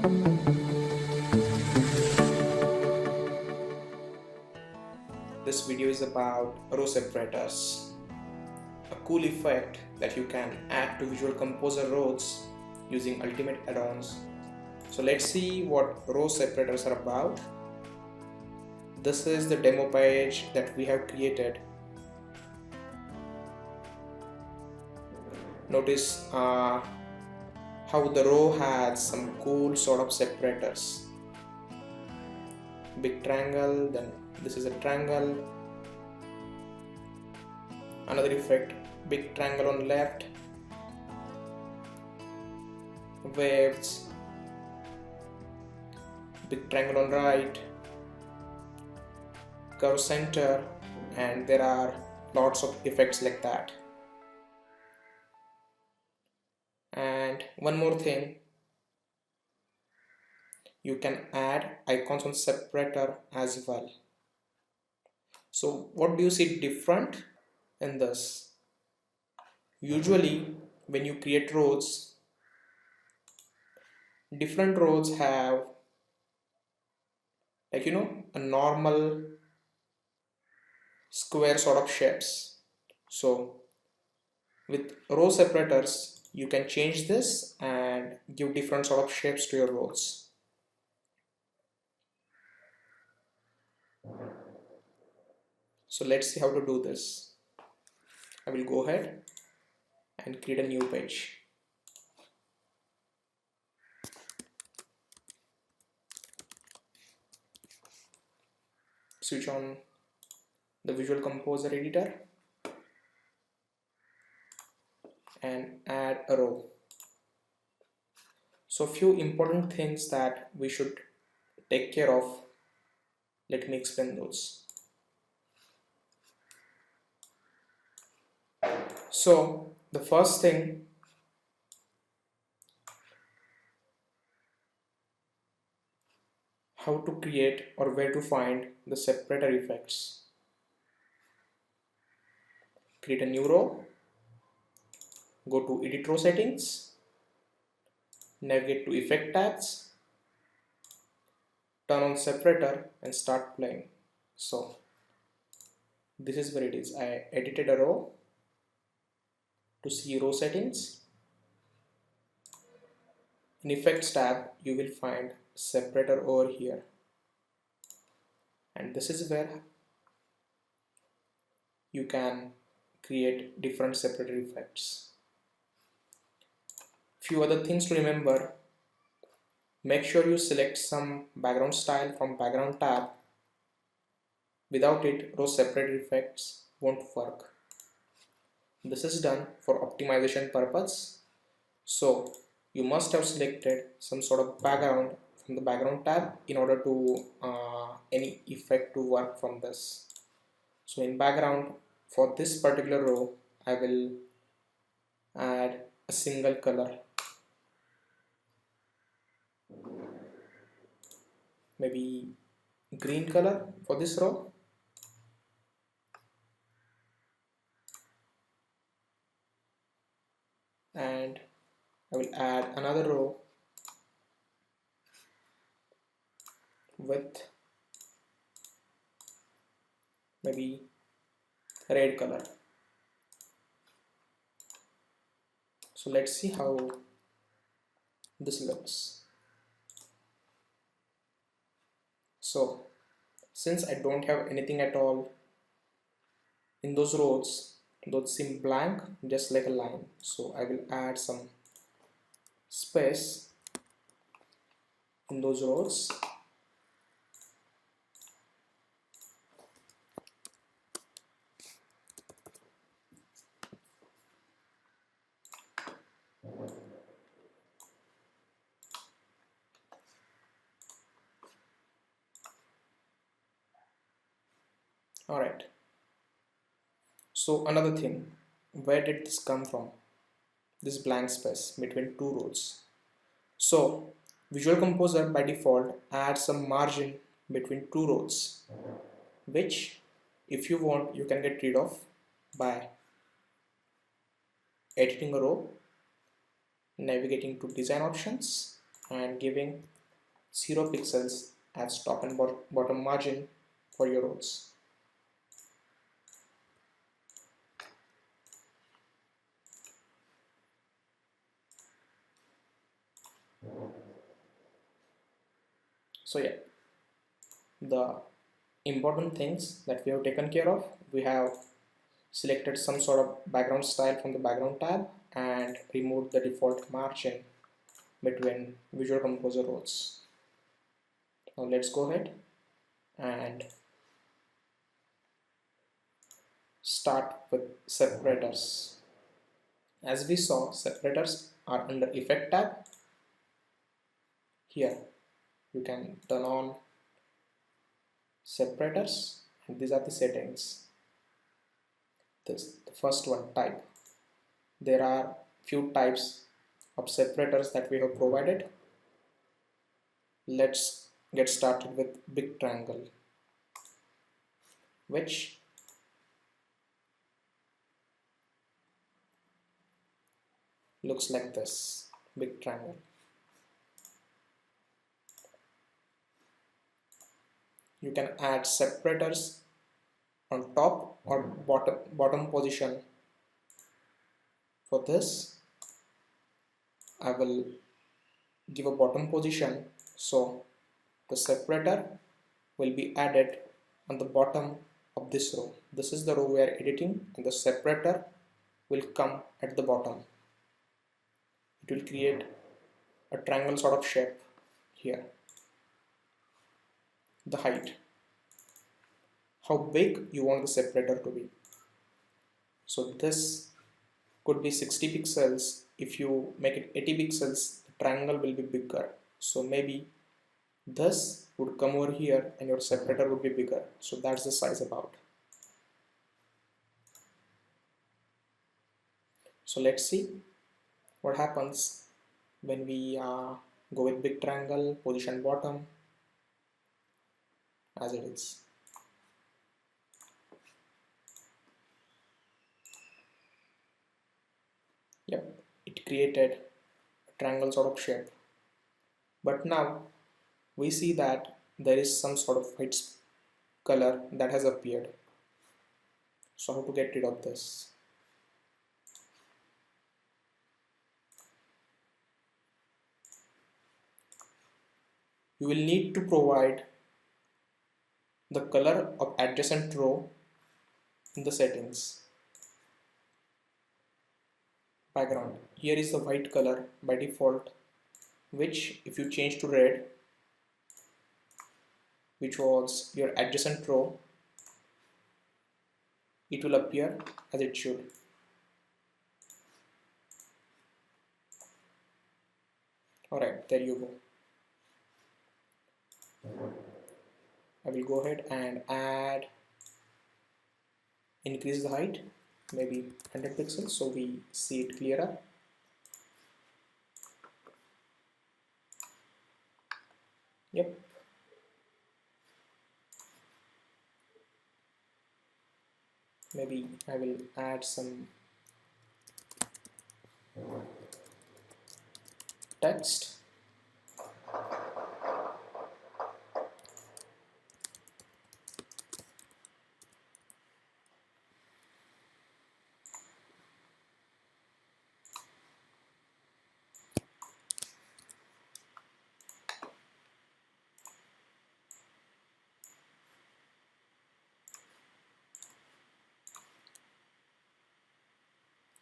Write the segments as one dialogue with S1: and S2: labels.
S1: This video is about row separators, a cool effect that you can add to Visual Composer rows using Ultimate add-ons. So let's see what row separators are about. This is the demo page that we have created. Notice how the row has some cool sort of separators. Big triangle, then this is a triangle. Another effect, big triangle on left, waves, big triangle on right, curve center, and there are lots of effects like that. And one more thing, you can add icons on separator as well. So what do you see different in this? Usually when you create rows, different rows have a normal square sort of shapes. So with row separators you can change this and give different sort of shapes to your rows. So let's see how to do this. I will go ahead and create a new page. Switch on the Visual Composer editor and add a row. So few important things that we should take care of. Let me explain those. So the first thing, how to create or where to find the separator effects. Create a new row, go to edit row settings, navigate to effect tags, turn on separator and start playing. So this is where it is. I edited a row. To see row settings, in effects tab you will find separator over here, and this is where you can create different separator effects. Few other things to remember: make sure you select some background style from background tab. Without it, row separator effects won't work. This is done for optimization purpose. So you must have selected some sort of background from the background tab in order to any effect to work from this. So in background, for this particular row, I will add a single color, maybe green color for this row. And I will add another row with maybe red color. So let's see how this looks. So since I don't have anything at all in those rows, those seem blank, just like a line. So I will add some space in those rows. Alright. So another thing, where did this come from? This blank space between two rows. So Visual Composer by default adds some margin between two rows, which if you want you can get rid of by editing a row, navigating to design options and giving 0 pixels as top and bottom margin for your rows. So yeah, the important things that we have taken care of, we have selected some sort of background style from the background tab and removed the default margin between Visual Composer roles. Now let's go ahead and start with separators. As we saw, separators are under Effect tab. Here you can turn on separators, and these are the settings. The first one, type. There are few types of separators that we have provided. Let's get started with big triangle, which looks like this. Big triangle. You can add separators on top or bottom position. For this, I will give a bottom position, so the separator will be added on the bottom of this row. This is the row we are editing, and the separator will come at the bottom. It will create a triangle sort of shape here. The height, how big you want the separator to be. So this could be 60 pixels. If you make it 80 pixels, the triangle will be bigger. So maybe this would come over here and your separator would be bigger. So that's the size about. So let's see what happens when we go with big triangle, position bottom as it is. Yep, it created a triangle sort of shape. But now we see that there is some sort of white color that has appeared. So how to get rid of this? You will need to provide the color of adjacent row in the settings. Background. Here is the white color by default, which if you change to red, which was your adjacent row, it will appear as it should. Alright, there you go. I will go ahead and increase the height, maybe 100 pixels, so we see it clearer. Yep. Maybe I will add some text.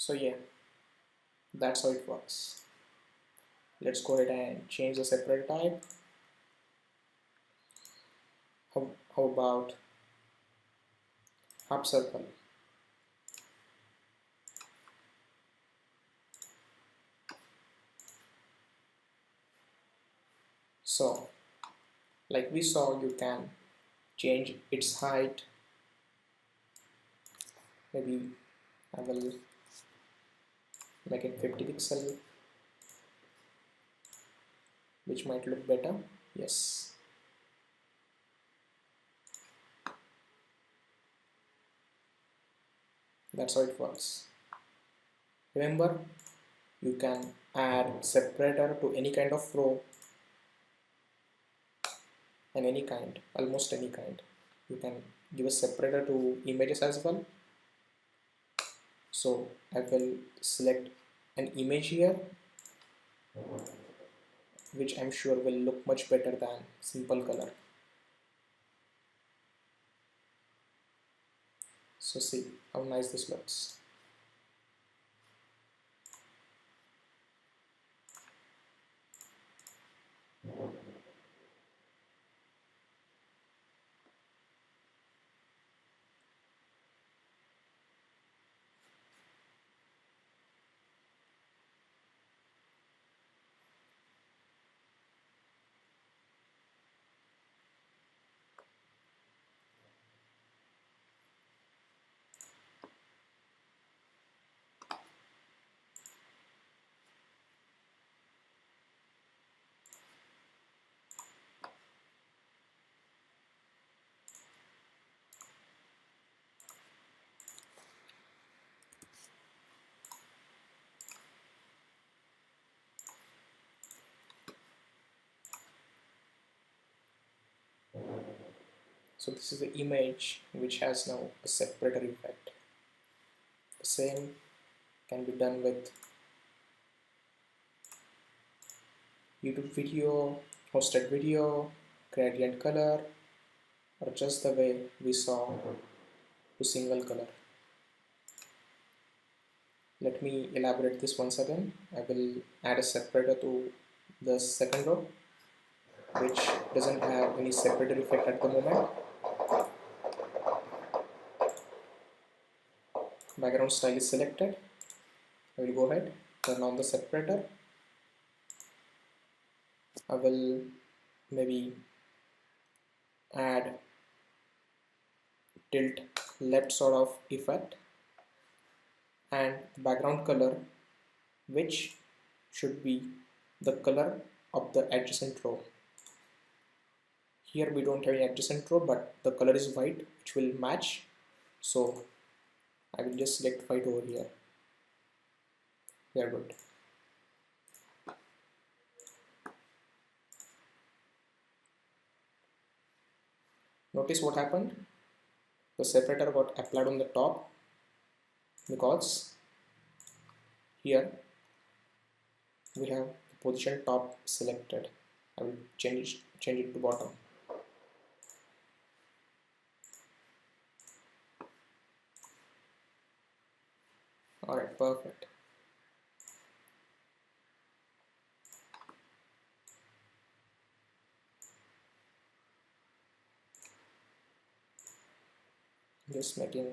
S1: So yeah, that's how it works. Let's go ahead and change the separate type. How about half circle? So like we saw, you can change its height. Maybe I will make it 50 pixel, which might look better. Yes. That's how it works. Remember, you can add separator to any kind of row and any kind, almost any kind. You can give a separator to images as well. So I will select an image here, which I'm sure will look much better than simple color. So see how nice this looks. So this is the image which has now a separator effect. The same can be done with YouTube video, hosted video, gradient color, or just the way we saw to single color. Let me elaborate this once again. I will add a separator to the second row, which doesn't have any separator effect at the moment. Background style is selected. I will go ahead, turn on the separator. I will maybe add tilt left sort of effect, and the background color, which should be the color of the adjacent row. Here we don't have any adjacent row, but the color is white, which will match. So I will just select white over here. We are good. Notice what happened. The separator got applied on the top because here we have the position top selected. I will change it to bottom. Alright, perfect. Just making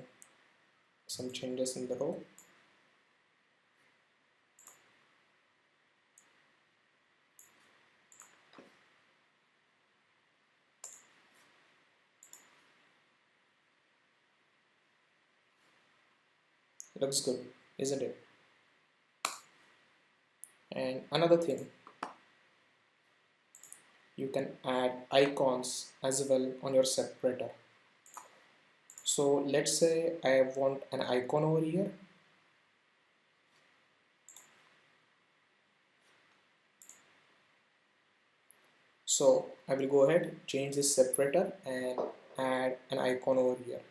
S1: some changes in the row. Looks good, isn't it? And another thing, you can add icons as well on your separator. So let's say I want an icon over here. So I will go ahead, change this separator and add an icon over here.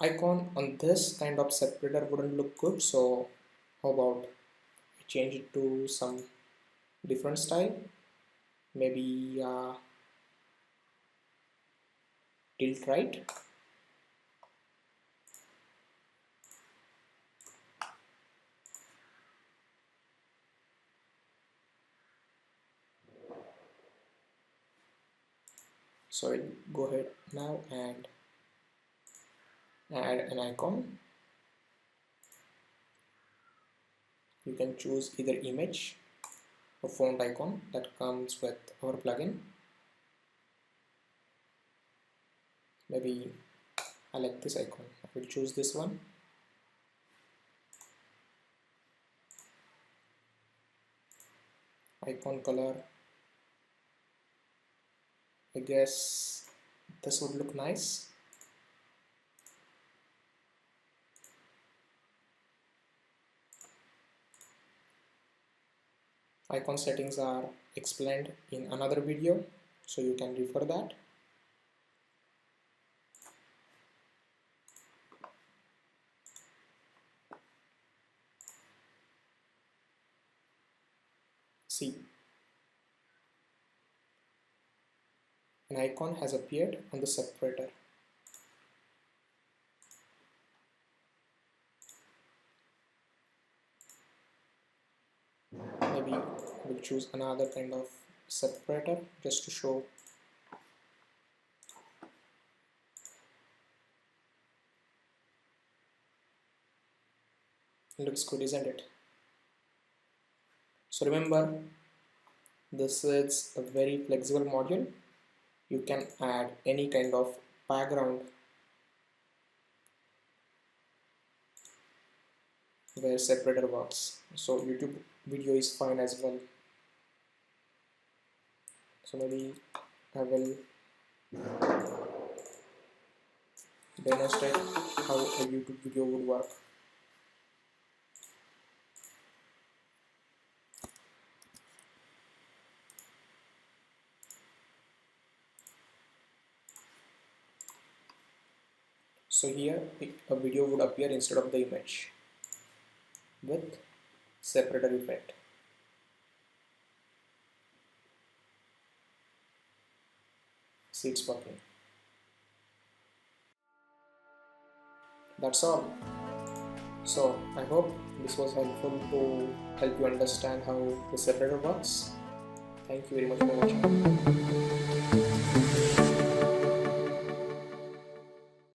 S1: Icon on this kind of separator wouldn't look good, so how about change it to some different style, maybe tilt right. So I'll go ahead now and add an icon. You can choose either image or font icon that comes with our plugin. Maybe I like this icon. I will choose this one. Icon color, I guess this would look nice. Icon settings are explained in another video, so you can refer that. See, an icon has appeared on the separator. Maybe we'll choose another kind of separator just to show. It looks good, isn't it? So remember, this is a very flexible module. You can add any kind of background where separator works. So YouTube video is fine as well. So maybe I will demonstrate how a YouTube video would work. So here a video would appear instead of the image with separator effect. See, it's working. That's all. So I hope this was helpful to help you understand how the separator works. Thank you very much for watching.